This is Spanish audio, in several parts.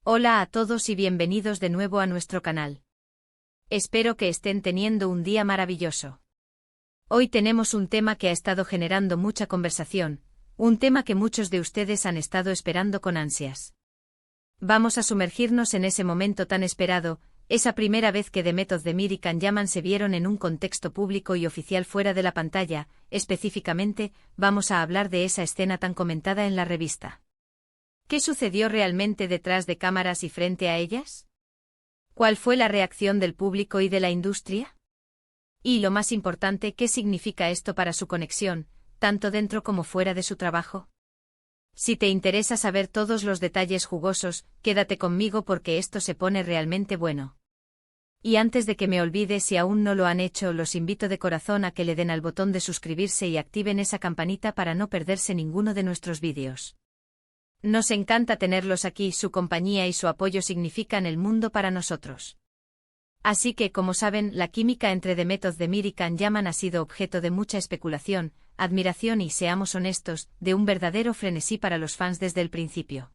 Hola a todos y bienvenidos de nuevo a nuestro canal. Espero que estén teniendo un día maravilloso. Hoy tenemos un tema que ha estado generando mucha conversación, un tema que muchos de ustedes han estado esperando con ansias. Vamos a sumergirnos en ese momento tan esperado, esa primera vez que Demet Özdemir y Can Yaman se vieron en un contexto público y oficial fuera de la pantalla. Específicamente, vamos a hablar de esa escena tan comentada en la revista. ¿Qué sucedió realmente detrás de cámaras y frente a ellas? ¿Cuál fue la reacción del público y de la industria? Y lo más importante, ¿qué significa esto para su conexión, tanto dentro como fuera de su trabajo? Si te interesa saber todos los detalles jugosos, quédate conmigo porque esto se pone realmente bueno. Y antes de que me olvide, si aún no lo han hecho, los invito de corazón a que le den al botón de suscribirse y activen esa campanita para no perderse ninguno de nuestros vídeos. Nos encanta tenerlos aquí, su compañía y su apoyo significan el mundo para nosotros. Así que, como saben, la química entre Demet Özdemir y Can Yaman ha sido objeto de mucha especulación, admiración y, seamos honestos, de un verdadero frenesí para los fans desde el principio.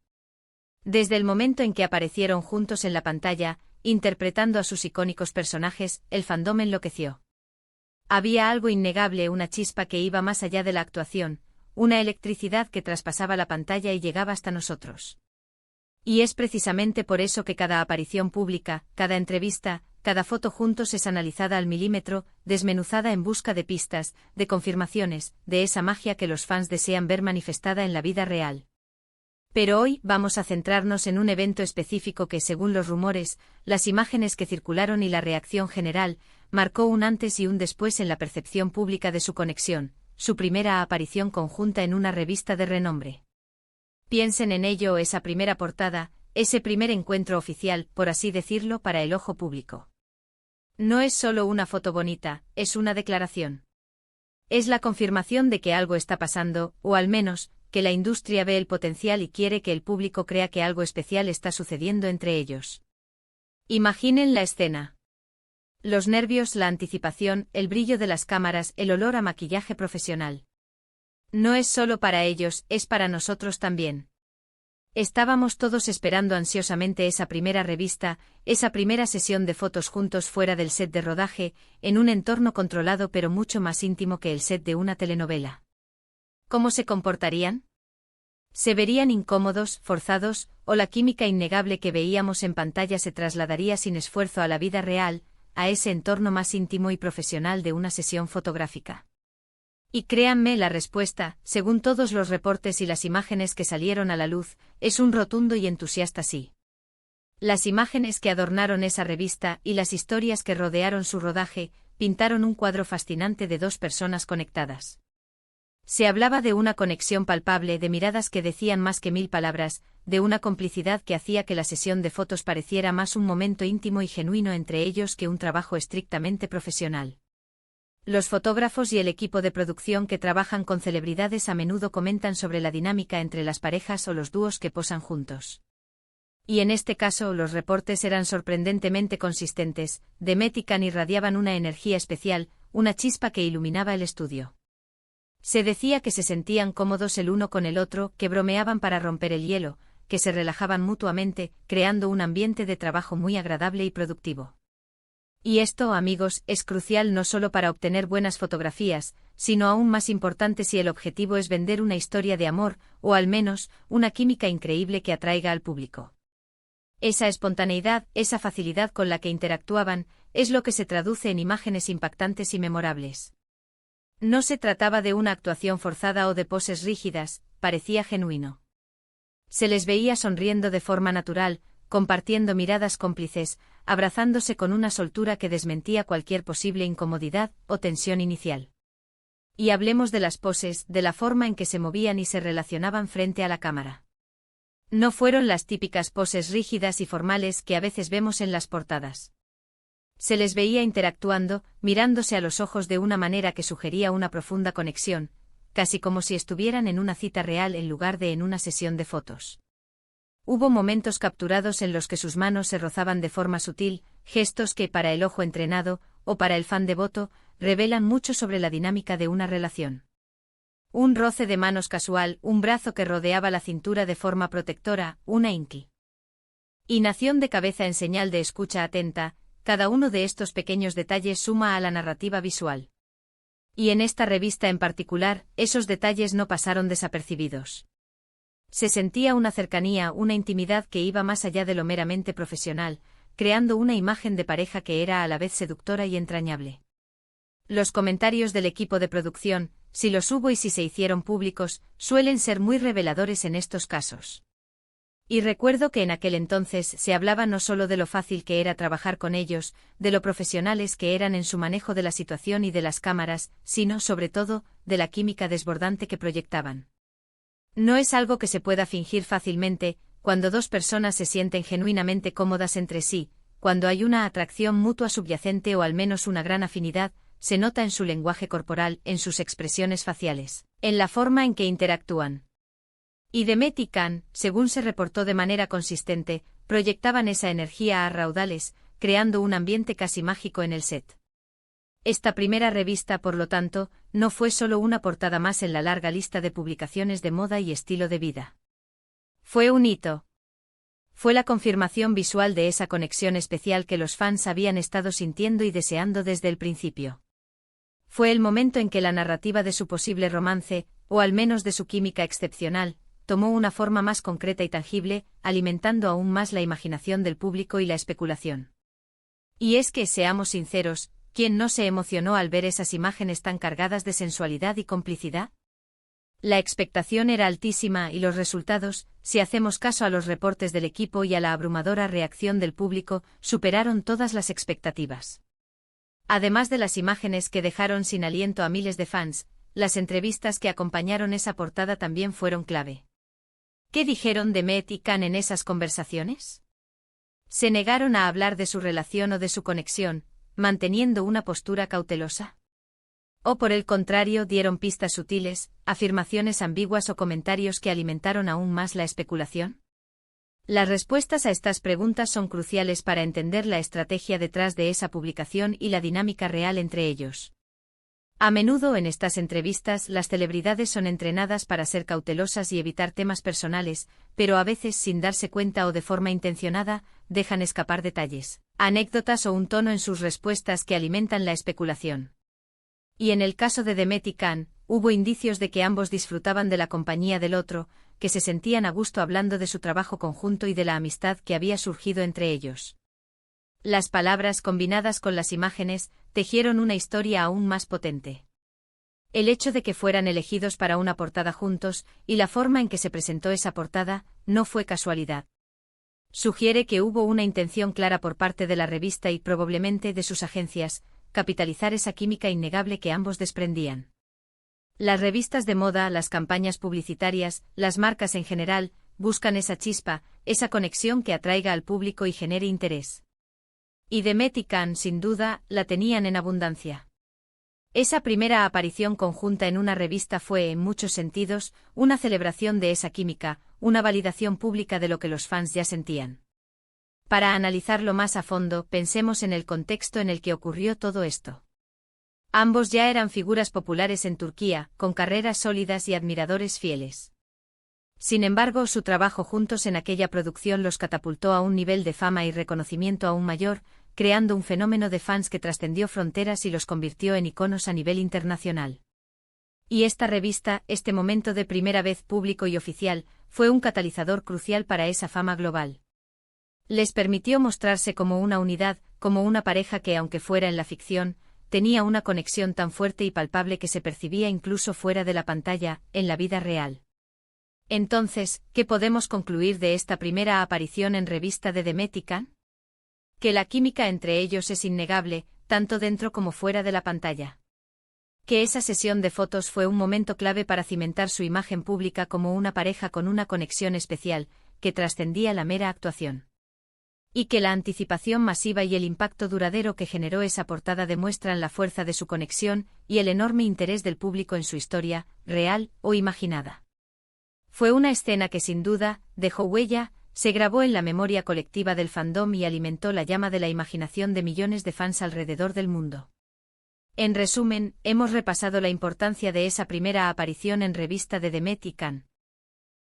Desde el momento en que aparecieron juntos en la pantalla, interpretando a sus icónicos personajes, el fandom enloqueció. Había algo innegable, una chispa que iba más allá de la actuación, una electricidad que traspasaba la pantalla y llegaba hasta nosotros. Y es precisamente por eso que cada aparición pública, cada entrevista, cada foto juntos es analizada al milímetro, desmenuzada en busca de pistas, de confirmaciones, de esa magia que los fans desean ver manifestada en la vida real. Pero hoy vamos a centrarnos en un evento específico que, según los rumores, las imágenes que circularon y la reacción general, marcó un antes y un después en la percepción pública de su conexión, su primera aparición conjunta en una revista de renombre. Piensen en ello, esa primera portada, ese primer encuentro oficial, por así decirlo, para el ojo público. No es solo una foto bonita, es una declaración. Es la confirmación de que algo está pasando, o al menos, que la industria ve el potencial y quiere que el público crea que algo especial está sucediendo entre ellos. Imaginen la escena. Los nervios, la anticipación, el brillo de las cámaras, el olor a maquillaje profesional. No es solo para ellos, es para nosotros también. Estábamos todos esperando ansiosamente esa primera revista, esa primera sesión de fotos juntos fuera del set de rodaje, en un entorno controlado pero mucho más íntimo que el set de una telenovela. ¿Cómo se comportarían? ¿Se verían incómodos, forzados, o la química innegable que veíamos en pantalla se trasladaría sin esfuerzo a la vida real, a ese entorno más íntimo y profesional de una sesión fotográfica? Y créanme, la respuesta, según todos los reportes y las imágenes que salieron a la luz, es un rotundo y entusiasta sí. Las imágenes que adornaron esa revista y las historias que rodearon su rodaje, pintaron un cuadro fascinante de dos personas conectadas. Se hablaba de una conexión palpable, de miradas que decían más que 1000 palabras, de una complicidad que hacía que la sesión de fotos pareciera más un momento íntimo y genuino entre ellos que un trabajo estrictamente profesional. Los fotógrafos y el equipo de producción que trabajan con celebridades a menudo comentan sobre la dinámica entre las parejas o los dúos que posan juntos. Y en este caso los reportes eran sorprendentemente consistentes. Demet y Can irradiaban una energía especial, una chispa que iluminaba el estudio. Se decía que se sentían cómodos el uno con el otro, que bromeaban para romper el hielo, que se relajaban mutuamente, creando un ambiente de trabajo muy agradable y productivo. Y esto, amigos, es crucial no solo para obtener buenas fotografías, sino aún más importante si el objetivo es vender una historia de amor, o al menos, una química increíble que atraiga al público. Esa espontaneidad, esa facilidad con la que interactuaban, es lo que se traduce en imágenes impactantes y memorables. No se trataba de una actuación forzada o de poses rígidas, parecía genuino. Se les veía sonriendo de forma natural, compartiendo miradas cómplices, abrazándose con una soltura que desmentía cualquier posible incomodidad o tensión inicial. Y hablemos de las poses, de la forma en que se movían y se relacionaban frente a la cámara. No fueron las típicas poses rígidas y formales que a veces vemos en las portadas. Se les veía interactuando, mirándose a los ojos de una manera que sugería una profunda conexión, casi como si estuvieran en una cita real en lugar de en una sesión de fotos. Hubo momentos capturados en los que sus manos se rozaban de forma sutil, gestos que, para el ojo entrenado, o para el fan devoto, revelan mucho sobre la dinámica de una relación. Un roce de manos casual, un brazo que rodeaba la cintura de forma protectora, una inqui. Y nación de cabeza en señal de escucha atenta, cada uno de estos pequeños detalles suma a la narrativa visual. Y en esta revista en particular, esos detalles no pasaron desapercibidos. Se sentía una cercanía, una intimidad que iba más allá de lo meramente profesional, creando una imagen de pareja que era a la vez seductora y entrañable. Los comentarios del equipo de producción, si los hubo y si se hicieron públicos, suelen ser muy reveladores en estos casos. Y recuerdo que en aquel entonces se hablaba no solo de lo fácil que era trabajar con ellos, de lo profesionales que eran en su manejo de la situación y de las cámaras, sino, sobre todo, de la química desbordante que proyectaban. No es algo que se pueda fingir fácilmente, cuando dos personas se sienten genuinamente cómodas entre sí, cuando hay una atracción mutua subyacente o al menos una gran afinidad, se nota en su lenguaje corporal, en sus expresiones faciales, en la forma en que interactúan. Y Demet y Can, según se reportó de manera consistente, proyectaban esa energía a raudales, creando un ambiente casi mágico en el set. Esta primera revista, por lo tanto, no fue solo una portada más en la larga lista de publicaciones de moda y estilo de vida. Fue un hito. Fue la confirmación visual de esa conexión especial que los fans habían estado sintiendo y deseando desde el principio. Fue el momento en que la narrativa de su posible romance, o al menos de su química excepcional, tomó una forma más concreta y tangible, alimentando aún más la imaginación del público y la especulación. Y es que, seamos sinceros, ¿quién no se emocionó al ver esas imágenes tan cargadas de sensualidad y complicidad? La expectación era altísima y los resultados, si hacemos caso a los reportes del equipo y a la abrumadora reacción del público, superaron todas las expectativas. Además de las imágenes que dejaron sin aliento a miles de fans, las entrevistas que acompañaron esa portada también fueron clave. ¿Qué dijeron Demet y Can en esas conversaciones? ¿Se negaron a hablar de su relación o de su conexión, manteniendo una postura cautelosa? ¿O por el contrario dieron pistas sutiles, afirmaciones ambiguas o comentarios que alimentaron aún más la especulación? Las respuestas a estas preguntas son cruciales para entender la estrategia detrás de esa publicación y la dinámica real entre ellos. A menudo en estas entrevistas las celebridades son entrenadas para ser cautelosas y evitar temas personales, pero a veces sin darse cuenta o de forma intencionada, dejan escapar detalles, anécdotas o un tono en sus respuestas que alimentan la especulación. Y en el caso de Demet y Can, hubo indicios de que ambos disfrutaban de la compañía del otro, que se sentían a gusto hablando de su trabajo conjunto y de la amistad que había surgido entre ellos. Las palabras combinadas con las imágenes tejieron una historia aún más potente. El hecho de que fueran elegidos para una portada juntos, y la forma en que se presentó esa portada, no fue casualidad. Sugiere que hubo una intención clara por parte de la revista y probablemente de sus agencias, capitalizar esa química innegable que ambos desprendían. Las revistas de moda, las campañas publicitarias, las marcas en general, buscan esa chispa, esa conexión que atraiga al público y genere interés. Y Demet y Can, sin duda, la tenían en abundancia. Esa primera aparición conjunta en una revista fue, en muchos sentidos, una celebración de esa química, una validación pública de lo que los fans ya sentían. Para analizarlo más a fondo, pensemos en el contexto en el que ocurrió todo esto. Ambos ya eran figuras populares en Turquía, con carreras sólidas y admiradores fieles. Sin embargo, su trabajo juntos en aquella producción los catapultó a un nivel de fama y reconocimiento aún mayor, creando un fenómeno de fans que trascendió fronteras y los convirtió en iconos a nivel internacional. Y esta revista, este momento de primera vez público y oficial, fue un catalizador crucial para esa fama global. Les permitió mostrarse como una unidad, como una pareja que, aunque fuera en la ficción, tenía una conexión tan fuerte y palpable que se percibía incluso fuera de la pantalla, en la vida real. Entonces, ¿qué podemos concluir de esta primera aparición en revista de Demet y Can? Que la química entre ellos es innegable, tanto dentro como fuera de la pantalla. Que esa sesión de fotos fue un momento clave para cimentar su imagen pública como una pareja con una conexión especial, que trascendía la mera actuación. Y que la anticipación masiva y el impacto duradero que generó esa portada demuestran la fuerza de su conexión y el enorme interés del público en su historia, real o imaginada. Fue una escena que sin duda dejó huella, se grabó en la memoria colectiva del fandom y alimentó la llama de la imaginación de millones de fans alrededor del mundo. En resumen, hemos repasado la importancia de esa primera aparición en revista de Demet y Can.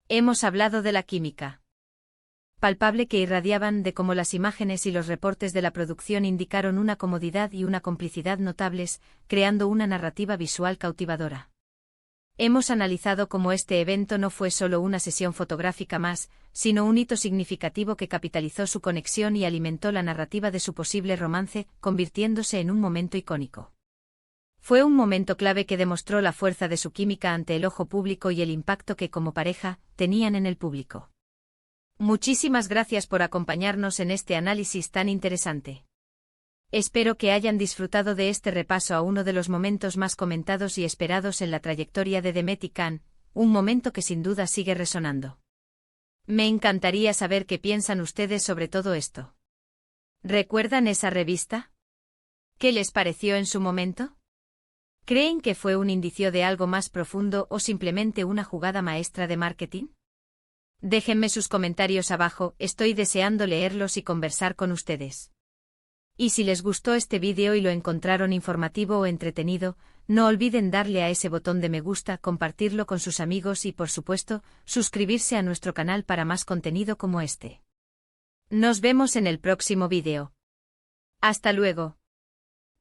Hemos hablado de la química. palpable que irradiaban de cómo las imágenes y los reportes de la producción indicaron una comodidad y una complicidad notables, creando una narrativa visual cautivadora. Hemos analizado cómo este evento no fue solo una sesión fotográfica más, sino un hito significativo que capitalizó su conexión y alimentó la narrativa de su posible romance, convirtiéndose en un momento icónico. Fue un momento clave que demostró la fuerza de su química ante el ojo público y el impacto que como pareja tenían en el público. Muchísimas gracias por acompañarnos en este análisis tan interesante. Espero que hayan disfrutado de este repaso a uno de los momentos más comentados y esperados en la trayectoria de Demet y Can, un momento que sin duda sigue resonando. Me encantaría saber qué piensan ustedes sobre todo esto. ¿Recuerdan esa revista? ¿Qué les pareció en su momento? ¿Creen que fue un indicio de algo más profundo o simplemente una jugada maestra de marketing? Déjenme sus comentarios abajo, estoy deseando leerlos y conversar con ustedes. Y si les gustó este vídeo y lo encontraron informativo o entretenido, no olviden darle a ese botón de me gusta, compartirlo con sus amigos y, por supuesto, suscribirse a nuestro canal para más contenido como este. Nos vemos en el próximo vídeo. Hasta luego.